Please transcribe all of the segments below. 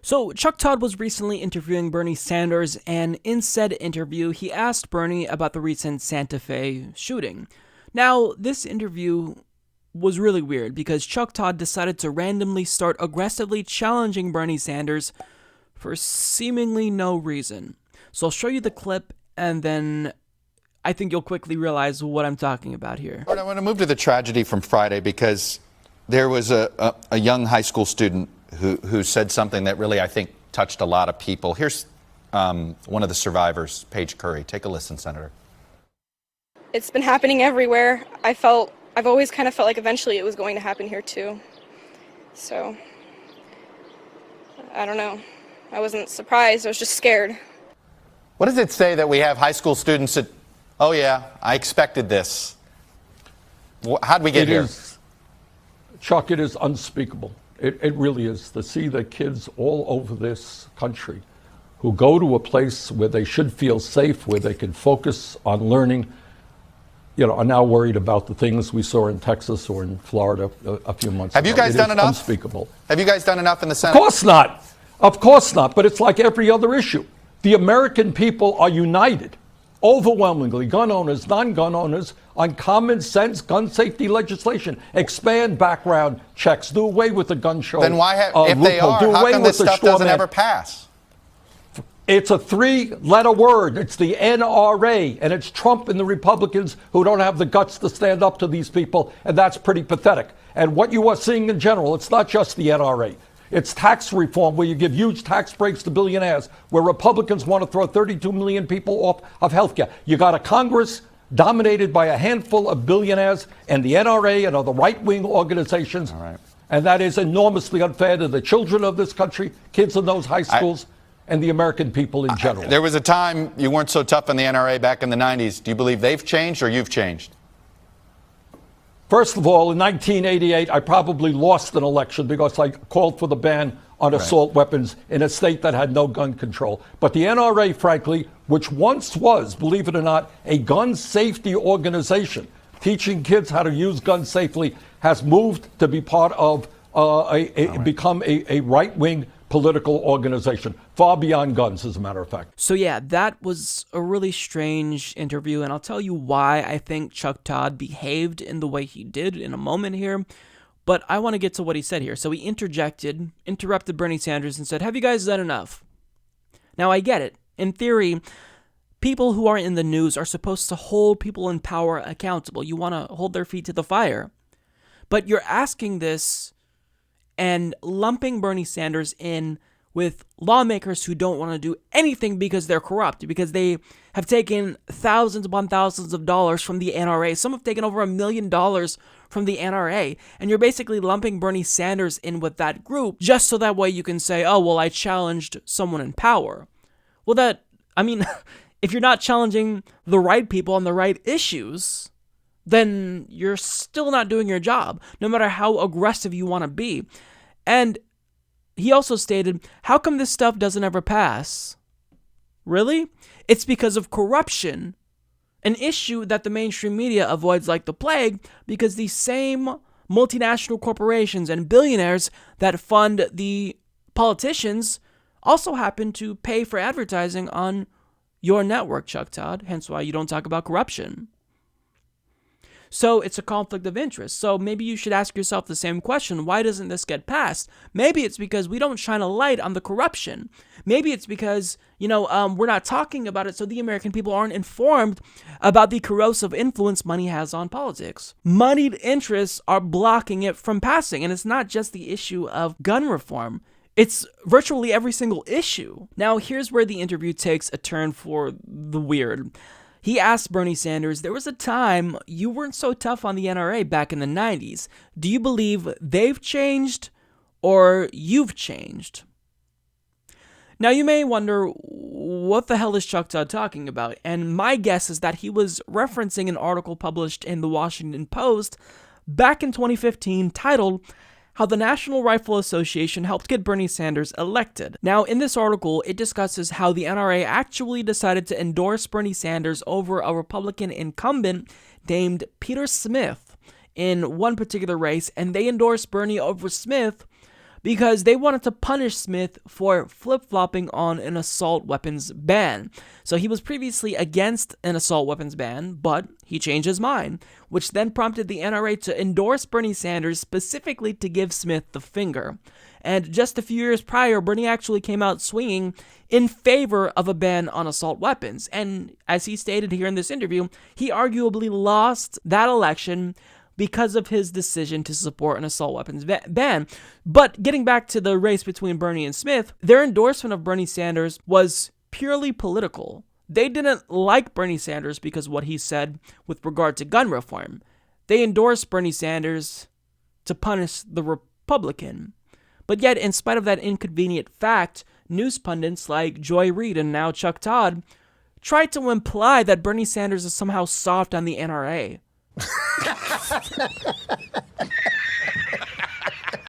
So Chuck Todd was recently interviewing Bernie Sanders, and in said interview, he asked Bernie about the recent Santa Fe shooting. Now, this interview was really weird because Chuck Todd decided to randomly start aggressively challenging Bernie Sanders for seemingly no reason. So I'll show you the clip, and then I think you'll quickly realize what I'm talking about here. I want to move to the tragedy from Friday because there was a young high school student who said something that really, I think, touched a lot of people. Here's one of the survivors, Paige Curry. Take a listen, Senator. It's been happening everywhere. I've always kind of felt like eventually it was going to happen here too. So, I don't know. I wasn't surprised, I was just scared. What does it say that we have high school students that, oh yeah, I expected this? How'd we get here? Chuck, it is unspeakable. It really is. To see the kids all over this country who go to a place where they should feel safe, where they can focus on learning, are now worried about the things we saw in Texas or in Florida a few months ago. Have you guys done enough? Unspeakable. Have you guys done enough in the Senate? Of course not. Of course not. But it's like every other issue. The American people are united, overwhelmingly, gun owners, non-gun owners, on common sense gun safety legislation. Expand background checks. Do away with the gun show. Then why if they are, how come this stuff doesn't ever pass? It's a three-letter word. It's the NRA, and it's Trump and the Republicans who don't have the guts to stand up to these people, and that's pretty pathetic. And what you are seeing in general, it's not just the NRA. It's tax reform, where you give huge tax breaks to billionaires, where Republicans want to throw 32 million people off of health care. You got a Congress dominated by a handful of billionaires and the NRA and other right-wing organizations. All right. And that is enormously unfair to the children of this country, kids in those high schools, and the American people in general. There was a time you weren't so tough on the NRA back in the 90s. Do you believe they've changed or you've changed? First of all, in 1988, I probably lost an election because I called for the ban on assault weapons in a state that had no gun control. But the NRA, frankly, which once was, believe it or not, a gun safety organization, teaching kids how to use guns safely, has moved to be part of become a right-wing political organization, far beyond guns, as a matter of fact. So yeah, that was a really strange interview, and I'll tell you why I think Chuck Todd behaved in the way he did in a moment here, but I want to get to what he said here. So he interrupted Bernie Sanders and said, "Have you guys done enough?" Now I get it. In theory, people who are in the news are supposed to hold people in power accountable. You want to hold their feet to the fire. But you're asking this and lumping Bernie Sanders in with lawmakers who don't want to do anything because they're corrupt, because they have taken thousands upon thousands of dollars from the NRA. Some have taken over $1 million from the NRA. And you're basically lumping Bernie Sanders in with that group just so that way you can say, oh, well, I challenged someone in power. Well, if you're not challenging the right people on the right issues, then you're still not doing your job, no matter how aggressive you want to be. And he also stated, how come this stuff doesn't ever pass? Really? It's because of corruption, an issue that the mainstream media avoids like the plague, because these same multinational corporations and billionaires that fund the politicians also happen to pay for advertising on your network, Chuck Todd, hence why you don't talk about corruption. So it's a conflict of interest. So maybe you should ask yourself the same question. Why doesn't this get passed? Maybe it's because we don't shine a light on the corruption. Maybe it's because, we're not talking about it, so the American people aren't informed about the corrosive influence money has on politics. Moneyed interests are blocking it from passing. And it's not just the issue of gun reform. It's virtually every single issue. Now, here's where the interview takes a turn for the weird. He asked Bernie Sanders, there was a time you weren't so tough on the NRA back in the 90s. Do you believe they've changed or you've changed? Now, you may wonder, what the hell is Chuck Todd talking about? And my guess is that he was referencing an article published in the Washington Post back in 2015 titled, How the National Rifle Association Helped Get Bernie Sanders Elected. Now, in this article, it discusses how the NRA actually decided to endorse Bernie Sanders over a Republican incumbent named Peter Smith in one particular race, and they endorsed Bernie over Smith because they wanted to punish Smith for flip-flopping on an assault weapons ban. So he was previously against an assault weapons ban, but he changed his mind, which then prompted the NRA to endorse Bernie Sanders specifically to give Smith the finger. And just a few years prior, Bernie actually came out swinging in favor of a ban on assault weapons. And as he stated here in this interview, he arguably lost that election because of his decision to support an assault weapons ban. But getting back to the race between Bernie and Smith, their endorsement of Bernie Sanders was purely political. They didn't like Bernie Sanders because of what he said with regard to gun reform. They endorsed Bernie Sanders to punish the Republican. But yet, in spite of that inconvenient fact, news pundits like Joy Reid and now Chuck Todd tried to imply that Bernie Sanders is somehow soft on the NRA.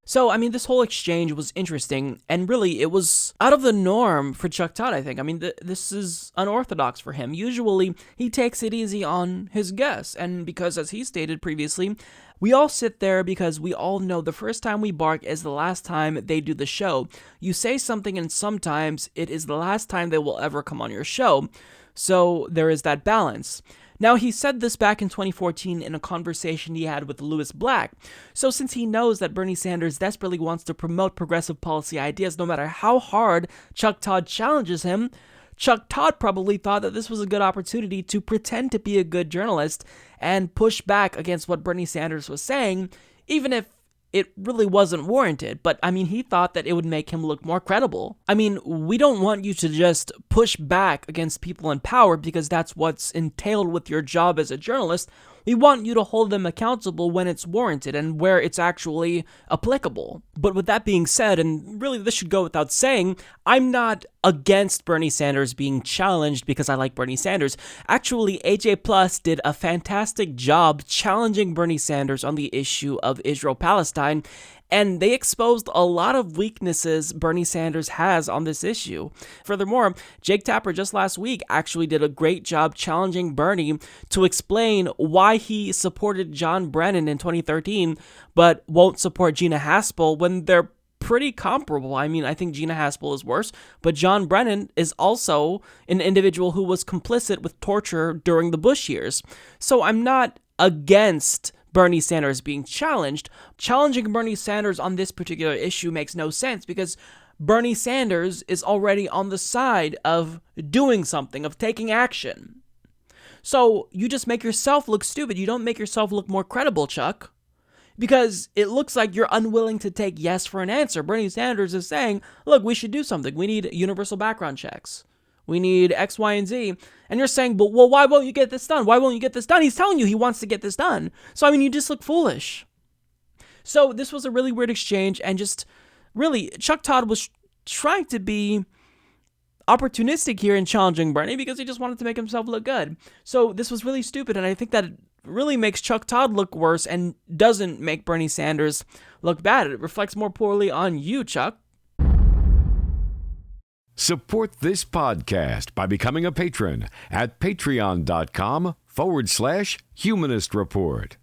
So, I mean, this whole exchange was interesting, and really, it was out of the norm for Chuck Todd, I think. I mean, this is unorthodox for him. Usually, he takes it easy on his guests, and because, as he stated previously, we all sit there because we all know the first time we bark is the last time they do the show. You say something, and sometimes it is the last time they will ever come on your show. So, there is that balance. Now, he said this back in 2014 in a conversation he had with Lewis Black. So since he knows that Bernie Sanders desperately wants to promote progressive policy ideas no matter how hard Chuck Todd challenges him, Chuck Todd probably thought that this was a good opportunity to pretend to be a good journalist and push back against what Bernie Sanders was saying, even if it really wasn't warranted. But, I mean, he thought that it would make him look more credible. I mean, we don't want you to just push back against people in power because that's what's entailed with your job as a journalist. We want you to hold them accountable when it's warranted and where it's actually applicable. But with that being said, and really this should go without saying, I'm not against Bernie Sanders being challenged because I like Bernie Sanders. Actually, AJ Plus did a fantastic job challenging Bernie Sanders on the issue of Israel-Palestine, and they exposed a lot of weaknesses Bernie Sanders has on this issue. Furthermore, Jake Tapper just last week actually did a great job challenging Bernie to explain why he supported John Brennan in 2013, but won't support Gina Haspel when they're pretty comparable. I mean, I think Gina Haspel is worse, but John Brennan is also an individual who was complicit with torture during the Bush years. So I'm not against Bernie Sanders being challenged. Challenging Bernie Sanders on this particular issue makes no sense because Bernie Sanders is already on the side of doing something, of taking action. So you just make yourself look stupid. You don't make yourself look more credible, Chuck, because it looks like you're unwilling to take yes for an answer. Bernie Sanders is saying, look, we should do something. We need universal background checks. We need X, Y, and Z. And you're saying, but well, why won't you get this done? Why won't you get this done? He's telling you he wants to get this done. So, I mean, you just look foolish. So this was a really weird exchange, and just really, Chuck Todd was trying to be opportunistic here in challenging Bernie because he just wanted to make himself look good. So this was really stupid, and I think that it really makes Chuck Todd look worse and doesn't make Bernie Sanders look bad. It reflects more poorly on you, Chuck. Support this podcast by becoming a patron at patreon.com/Humanist Report.